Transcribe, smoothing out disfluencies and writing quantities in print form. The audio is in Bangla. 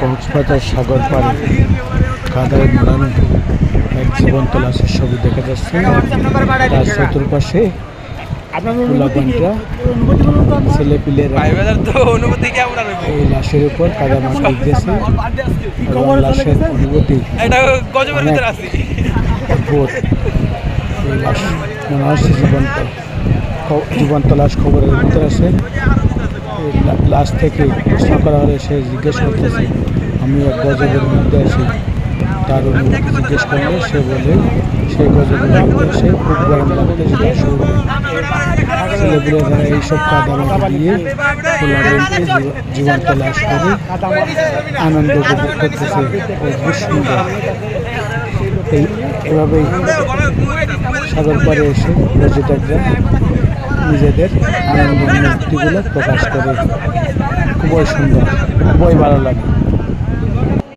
কক্সবাজার সাগর পাড়ে কাদায় মোড়ানো এক জীবন্ত লাশের ছবি দেখা যাচ্ছে। তার চতুর্পাশে ছেলেপিলেরা এই লাশের উপর কাদা মাটি দিয়েছে এবং লাশের অনুভূতি অদ্ভুত। এই লাশ মনে হচ্ছে জীবন্ত লাশ খবরের ভিতরে আছে। লাশ থেকে প্রশ্ন করা হলে সে জিজ্ঞেস করতেছে আমি এক গজবের মধ্যে আছি। তার অনুভূতি জিজ্ঞেস করলে সে বলে সেই গজবের মধ্যে সে খুব গরম লাগতেছে। ছেলেপুলেরা এইসব কাদামাটি দিয়ে খোলাবেলকে জীবন্ত লাশ করে আনন্দ উপভোগ করতেছে। অদ্ভুত সুন্দর। এভাবেই সাগর পাড়ে এসে পর্যটকরা নিজেদের আনন্দ অনুভূতিগুলো প্রকাশ করে। খুবই সুন্দর, খুবই ভালো লাগে।